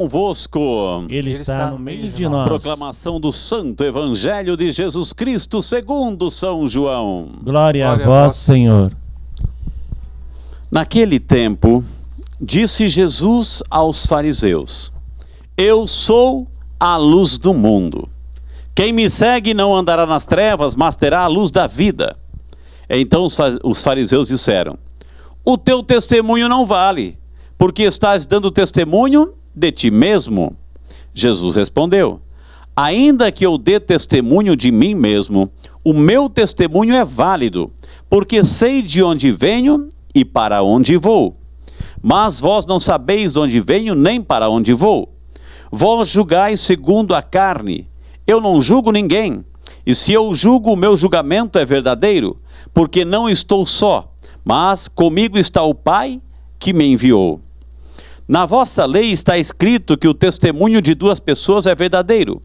Convosco. Ele está no meio de nós. Proclamação do Santo Evangelho de Jesus Cristo segundo São João. Glória a vós, Senhor. Naquele tempo, disse Jesus aos fariseus: Eu sou a luz do mundo. Quem me segue não andará nas trevas, mas terá a luz da vida. Então os fariseus disseram: O teu testemunho não vale, porque estás dando testemunho de ti mesmo. Jesus respondeu: Ainda que eu dê testemunho de mim mesmo, o meu testemunho é válido, porque sei de onde venho e para onde vou. Mas vós não sabeis de onde venho nem para onde vou. Vós julgais segundo a carne. Eu não julgo ninguém. E se eu julgo, o meu julgamento é verdadeiro, porque não estou só, mas comigo está o Pai que me enviou. Na vossa lei está escrito que o testemunho de duas pessoas é verdadeiro.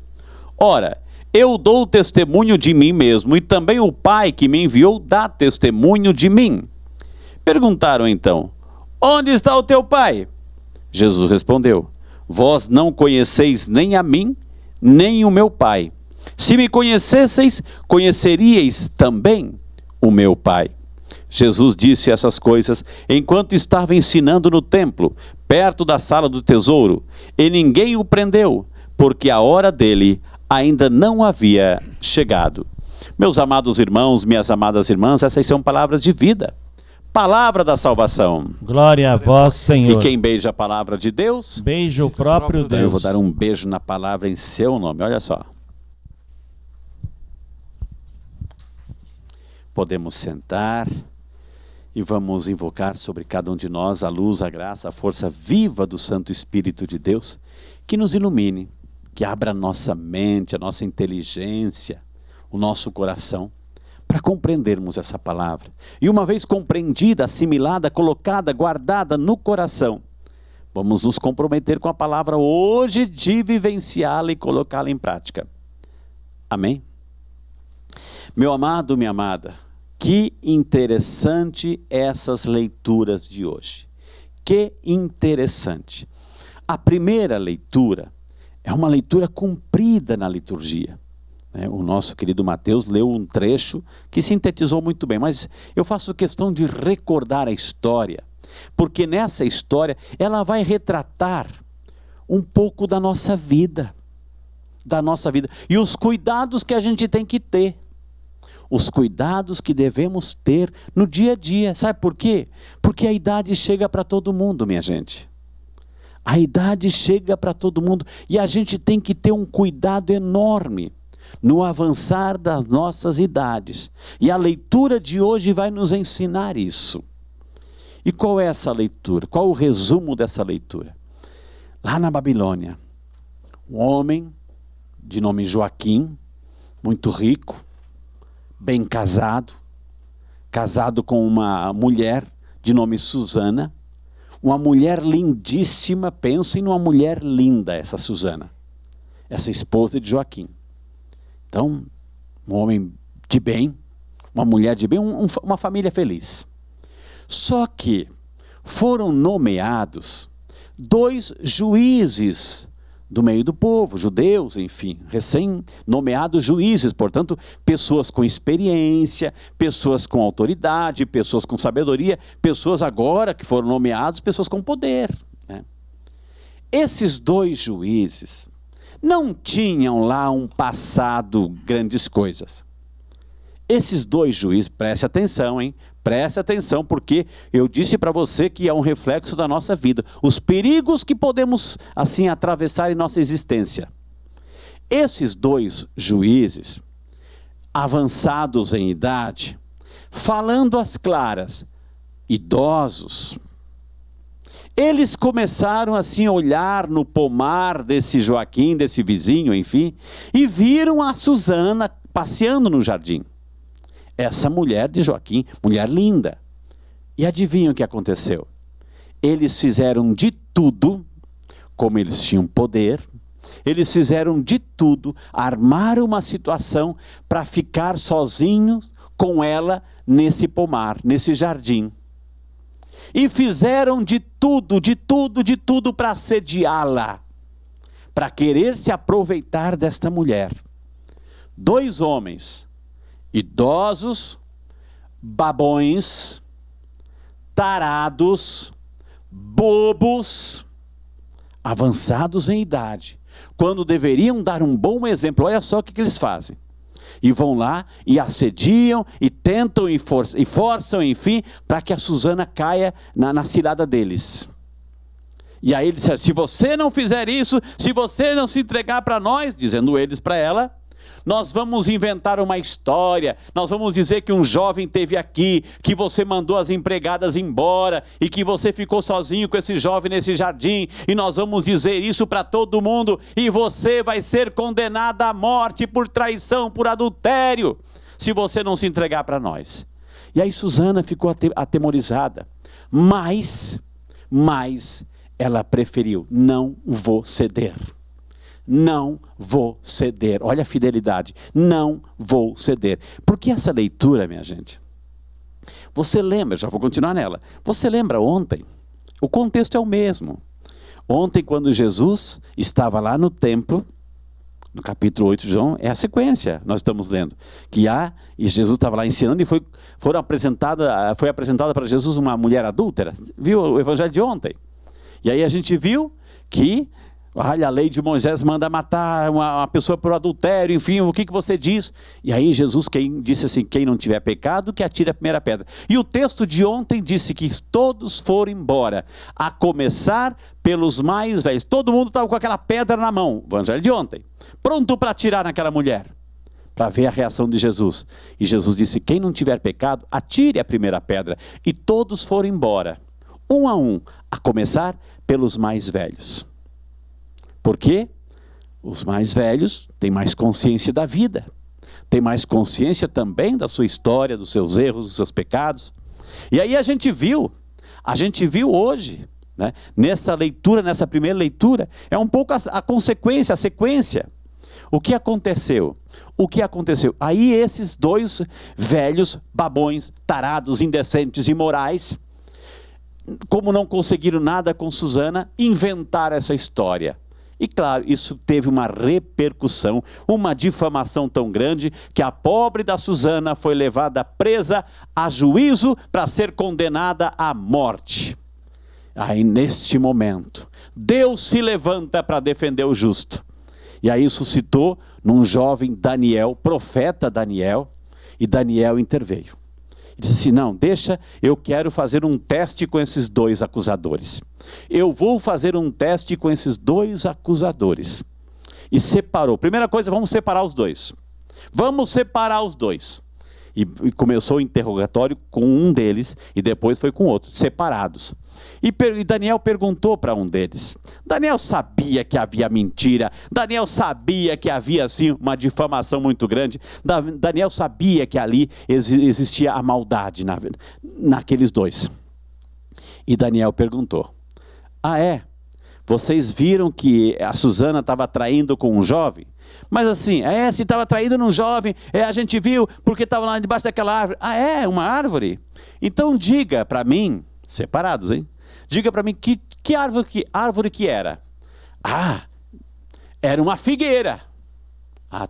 Ora, eu dou testemunho de mim mesmo, e também o Pai que me enviou dá testemunho de mim. Perguntaram então: Onde está o teu Pai? Jesus respondeu: Vós não conheceis nem a mim, nem o meu Pai. Se me conhecesseis, conheceríeis também o meu Pai. Jesus disse essas coisas enquanto estava ensinando no templo, perto da sala do tesouro, e ninguém o prendeu, porque a hora dele ainda não havia chegado. Meus amados irmãos, minhas amadas irmãs, essas são palavras de vida, palavra da salvação. Glória a vós, Senhor. E quem beija a palavra de Deus, beija o próprio Deus. Eu vou dar um beijo na palavra em seu nome, olha só. Podemos sentar e vamos invocar sobre cada um de nós a luz, a graça, a força viva do Santo Espírito de Deus, que nos ilumine, que abra a nossa mente, a nossa inteligência, o nosso coração, para compreendermos essa palavra. E uma vez compreendida, assimilada, colocada, guardada no coração, vamos nos comprometer com a palavra hoje de vivenciá-la e colocá-la em prática. Amém? Meu amado, minha amada, que interessante essas leituras de hoje. Que interessante. A primeira leitura é uma leitura comprida na liturgia. O nosso querido Mateus leu um trecho que sintetizou muito bem, mas eu faço questão de recordar a história, porque nessa história ela vai retratar um pouco da nossa vida e os cuidados que a gente tem que ter. Os cuidados que devemos ter no dia a dia. Sabe por quê? Porque a idade chega para todo mundo, minha gente. A idade chega para todo mundo e a gente tem que ter um cuidado enorme no avançar das nossas idades. E a leitura de hoje vai nos ensinar isso. E qual é essa leitura? Qual o resumo dessa leitura? Lá na Babilônia, um homem de nome Joaquim, muito rico, bem casado com uma mulher de nome Susana, uma mulher lindíssima. Pensem numa mulher linda, essa Susana, essa esposa de Joaquim. Então, um homem de bem, uma mulher de bem, uma família feliz. Só que foram nomeados 2 juízes do meio do povo, judeus, enfim, recém-nomeados juízes, portanto, pessoas com experiência, pessoas com autoridade, pessoas com sabedoria, pessoas agora que foram nomeados, pessoas com poder, né? Esses 2 juízes não tinham lá um passado, grandes coisas. Esses 2 juízes, preste atenção, hein? Preste atenção, porque eu disse para você que é um reflexo da nossa vida. Os perigos que podemos, assim, atravessar em nossa existência. Esses 2 juízes, avançados em idade, falando às claras, idosos, eles começaram assim a olhar no pomar desse Joaquim, desse vizinho, enfim, e viram a Susana passeando no jardim. Essa mulher de Joaquim, mulher linda. E adivinham o que aconteceu? Eles fizeram de tudo, como eles tinham poder, eles fizeram de tudo, armaram uma situação para ficar sozinhos com ela nesse pomar, nesse jardim. E fizeram de tudo para assediá-la. para querer se aproveitar desta mulher. 2 homens, idosos, babões, tarados, bobos, avançados em idade, quando deveriam dar um bom exemplo. Olha só o que eles fazem. E vão lá e assediam e tentam e forçam, enfim, para que a Susana caia na cilada deles. E aí eles disseram: se você não fizer isso, se você não se entregar para nós, dizendo eles para ela, nós vamos inventar uma história, nós vamos dizer que um jovem esteve aqui, que você mandou as empregadas embora, e que você ficou sozinho com esse jovem nesse jardim, e nós vamos dizer isso para todo mundo, e você vai ser condenada à morte por traição, por adultério, se você não se entregar para nós. E aí Susana ficou atemorizada, mas ela preferiu: não vou ceder. Não vou ceder. Olha a fidelidade. Não vou ceder. Por que essa leitura, minha gente? Você lembra, já vou continuar nela. Você lembra ontem? O contexto é o mesmo. Ontem, quando Jesus estava lá no templo, no capítulo 8 de João, é a sequência, nós estamos lendo. E Jesus estava lá ensinando e foi apresentada para Jesus uma mulher adúltera. Viu o evangelho de ontem? E aí a gente viu que a lei de Moisés manda matar uma pessoa por adultério, enfim, o que você diz? E aí Jesus disse assim: quem não tiver pecado, que atire a primeira pedra. E o texto de ontem disse que todos foram embora, a começar pelos mais velhos. Todo mundo estava com aquela pedra na mão, o evangelho de ontem, pronto para atirar naquela mulher, para ver a reação de Jesus. E Jesus disse: quem não tiver pecado, atire a primeira pedra. E todos foram embora, um, a começar pelos mais velhos. Porque os mais velhos têm mais consciência da vida, têm mais consciência também da sua história, dos seus erros, dos seus pecados. E aí a gente viu hoje, né, nessa leitura, nessa primeira leitura, é um pouco a consequência, a sequência. O que aconteceu? Aí esses 2 velhos babões, tarados, indecentes, imorais, como não conseguiram nada com Susana, inventaram essa história. E claro, isso teve uma repercussão, uma difamação tão grande, que a pobre da Susana foi levada presa a juízo para ser condenada à morte. Aí neste momento, Deus se levanta para defender o justo. E aí suscitou num jovem Daniel, profeta Daniel, e Daniel interveio. Disse assim: não, deixa, eu quero fazer um teste com esses 2 acusadores. Eu vou fazer um teste com esses 2 acusadores. E separou. Primeira coisa, vamos separar os 2. Vamos separar os 2. E começou o interrogatório com um deles, e depois foi com outro, separados. E Daniel perguntou para um deles. Daniel sabia que havia mentira. Daniel sabia que havia, assim, uma difamação muito grande. Daniel sabia que ali existia a maldade naqueles 2. E Daniel perguntou: vocês viram que a Susana estava traindo com um jovem? Mas assim, se estava traindo num jovem, a gente viu porque estava lá debaixo daquela árvore. Uma árvore? Então diga para mim, separados, hein? Diga para mim que árvore que era. Era uma figueira.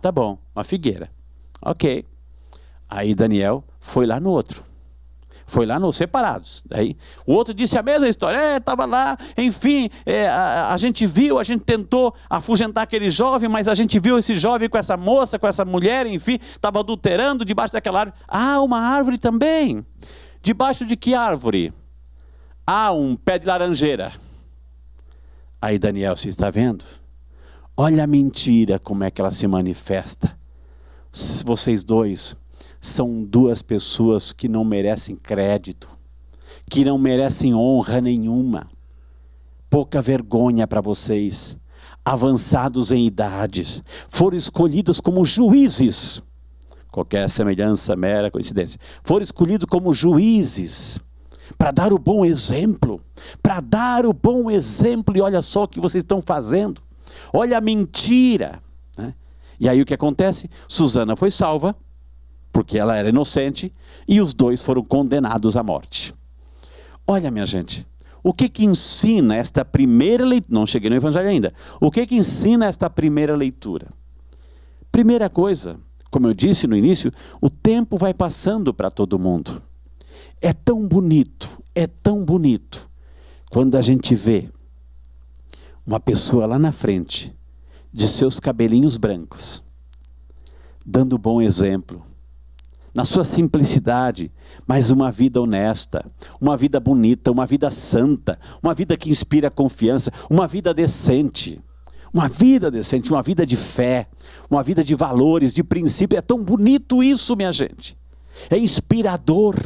Tá bom, uma figueira. Ok. Aí Daniel foi lá no outro. Foi lá nos separados. Daí, o outro disse a mesma história. Estava lá, enfim, a gente viu, a gente tentou afugentar aquele jovem, mas a gente viu esse jovem com essa moça, com essa mulher, enfim, estava adulterando debaixo daquela árvore. Uma árvore também. Debaixo de que árvore? Um pé de laranjeira. Aí Daniel, você está vendo? Olha a mentira, como é que ela se manifesta. Vocês 2 são 2 pessoas que não merecem crédito, que não merecem honra nenhuma. Pouca vergonha para vocês, avançados em idades, foram escolhidos como juízes. Qualquer semelhança, mera coincidência. Foram escolhidos como juízes, para dar o bom exemplo, e olha só o que vocês estão fazendo. Olha a mentira, né? E aí o que acontece? Susana foi salva, porque ela era inocente, e os 2 foram condenados à morte. Olha, minha gente, O que ensina esta primeira leitura? Não cheguei no Evangelho ainda. O que ensina esta primeira leitura? Primeira coisa, como eu disse no início, o tempo vai passando para todo mundo. É tão bonito quando a gente vê uma pessoa lá na frente, de seus cabelinhos brancos, dando bom exemplo, na sua simplicidade, mas uma vida honesta, uma vida bonita, uma vida santa, uma vida que inspira confiança, uma vida decente, uma vida de fé, uma vida de valores, de princípio. É tão bonito isso, minha gente, é inspirador.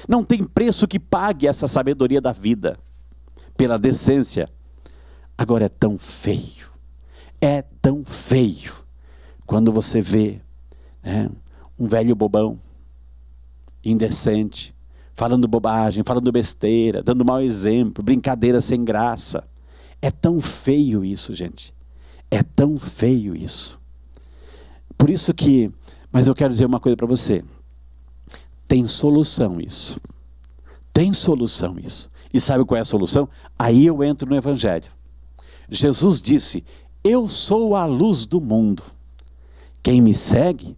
Não tem preço que pague essa sabedoria da vida, pela decência. Agora é tão feio quando você vê um velho bobão, indecente, falando bobagem, falando besteira, dando mau exemplo, brincadeira sem graça. É tão feio isso, gente. É tão feio isso. Por isso que, mas eu quero dizer uma coisa para você. Tem solução isso. Tem solução isso. E sabe qual é a solução? Aí eu entro no Evangelho. Jesus disse: eu sou a luz do mundo. Quem me segue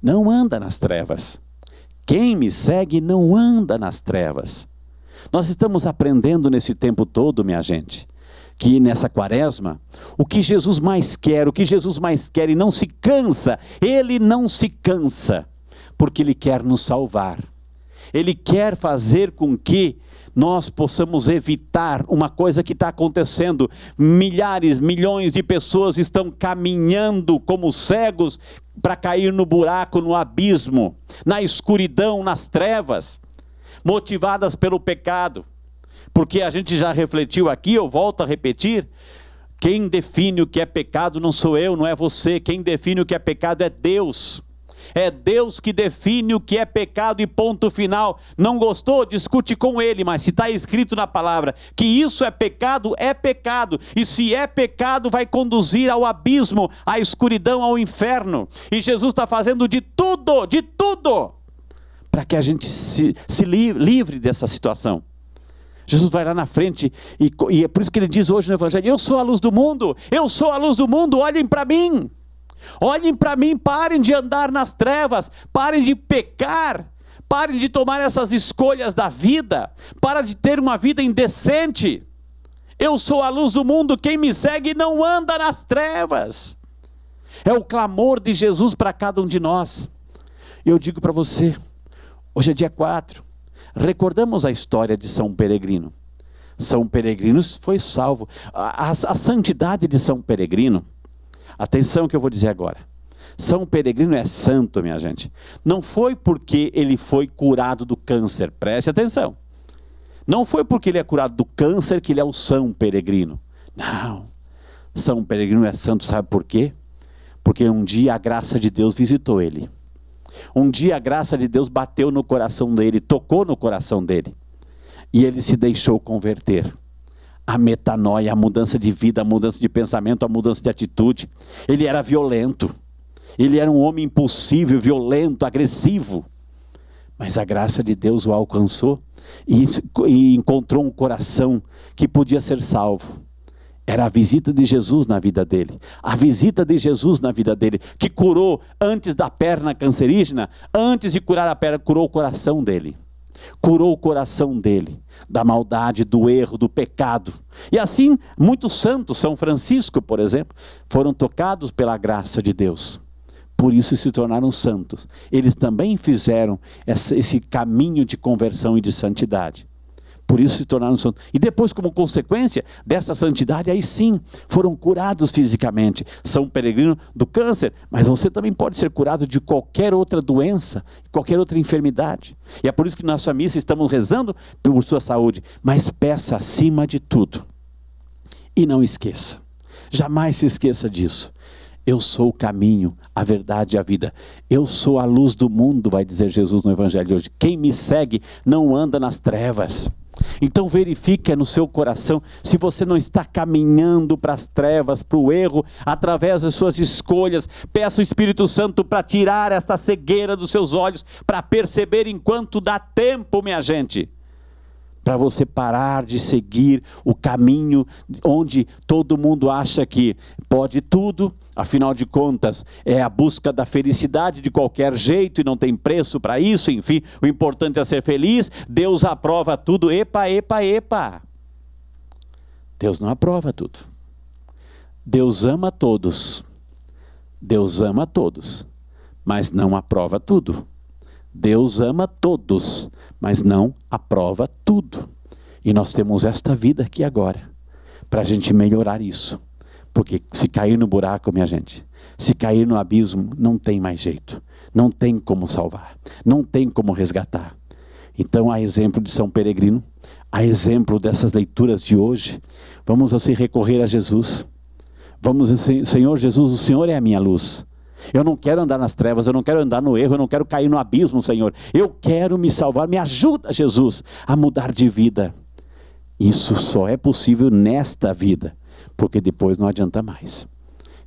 não anda nas trevas. Quem me segue não anda nas trevas. Nós estamos aprendendo nesse tempo todo, minha gente, que nessa quaresma, o que Jesus mais quer e não se cansa, Ele não se cansa, porque Ele quer nos salvar. Ele quer fazer com que nós possamos evitar uma coisa que está acontecendo. Milhares, milhões de pessoas estão caminhando como cegos para cair no buraco, no abismo, na escuridão, nas trevas, motivadas pelo pecado. Porque a gente já refletiu aqui, eu volto a repetir, quem define o que é pecado não sou eu, não é você. Quem define o que é pecado é Deus. É Deus que define o que é pecado e ponto final. Não gostou? Discute com Ele, mas se está escrito na palavra que isso é pecado, e se é pecado vai conduzir ao abismo, à escuridão, ao inferno. E Jesus está fazendo de tudo, para que a gente se livre dessa situação. Jesus vai lá na frente e é por isso que Ele diz hoje no Evangelho: eu sou a luz do mundo, olhem para mim. Olhem para mim, parem de andar nas trevas, parem de pecar, parem de tomar essas escolhas da vida, para de ter uma vida indecente. Eu sou a luz do mundo, quem me segue não anda nas trevas. É o clamor de Jesus para cada um de nós. Eu digo para você, hoje é dia 4, recordamos a história de São Peregrino. São Peregrino foi salvo. A santidade de São Peregrino, atenção que eu vou dizer agora. São Peregrino é santo, minha gente. Não foi porque ele foi curado do câncer, preste atenção. Não foi porque ele é curado do câncer que ele é o São Peregrino. Não. São Peregrino é santo, sabe por quê? Porque um dia a graça de Deus visitou ele. Um dia a graça de Deus bateu no coração dele, tocou no coração dele. E ele se deixou converter. A metanoia, a mudança de vida, a mudança de pensamento, a mudança de atitude. Ele era violento. Ele era um homem impulsivo, violento, agressivo. Mas a graça de Deus o alcançou e encontrou um coração que podia ser salvo. Era a visita de Jesus na vida dele. A visita de Jesus na vida dele, que curou antes da perna cancerígena, antes de curar a perna, curou o coração dele. Curou o coração dele, da maldade, do erro, do pecado. E assim, muitos santos, São Francisco, por exemplo, foram tocados pela graça de Deus. Por isso se tornaram santos. Eles também fizeram esse caminho de conversão e de santidade. Por isso se tornaram santos. E depois, como consequência dessa santidade, aí sim, foram curados fisicamente. São Peregrino do câncer, mas você também pode ser curado de qualquer outra doença, qualquer outra enfermidade. E é por isso que na nossa missa estamos rezando por sua saúde. Mas peça acima de tudo. E não esqueça, jamais se esqueça disso. Eu sou o caminho, a verdade e a vida. Eu sou a luz do mundo, vai dizer Jesus no Evangelho de hoje. Quem me segue não anda nas trevas. Então verifique no seu coração se você não está caminhando para as trevas, para o erro, através das suas escolhas. Peça o Espírito Santo para tirar esta cegueira dos seus olhos, para perceber enquanto dá tempo, minha gente. para você parar de seguir o caminho onde todo mundo acha que pode tudo, afinal de contas é a busca da felicidade de qualquer jeito e não tem preço para isso, enfim, o importante é ser feliz. Deus aprova tudo. Epa, epa, epa. Deus não aprova tudo. Deus ama todos. Deus ama todos, mas não aprova tudo. Deus ama todos, mas não aprova tudo. E nós temos esta vida aqui agora, para a gente melhorar isso. Porque se cair no buraco, minha gente, se cair no abismo, não tem mais jeito. Não tem como salvar, não tem como resgatar. Então, a exemplo de São Peregrino, a exemplo dessas leituras de hoje, vamos assim recorrer a Jesus. Vamos dizer: Senhor Jesus, o Senhor é a minha luz. Eu não quero andar nas trevas, eu não quero andar no erro, eu não quero cair no abismo, Senhor. Eu quero me salvar, me ajuda, Jesus, a mudar de vida. Isso só é possível nesta vida, porque depois não adianta mais.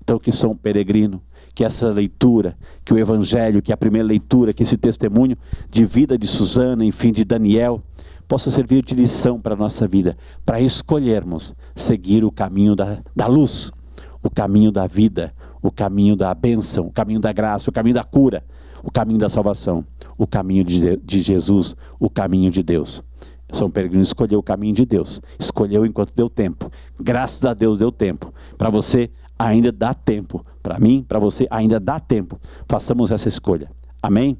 Então, que São Peregrino, que essa leitura, que o Evangelho, que a primeira leitura, que esse testemunho de vida de Susana, enfim, de Daniel, possa servir de lição para a nossa vida, para escolhermos seguir o caminho da luz, o caminho da vida, o caminho da bênção, o caminho da graça, o caminho da cura, o caminho da salvação, o caminho de Jesus, o caminho de Deus. São Peregrino escolheu o caminho de Deus, escolheu enquanto deu tempo. Graças a Deus deu tempo. Para você ainda dá tempo, para mim, para você ainda dá tempo. Façamos essa escolha. Amém?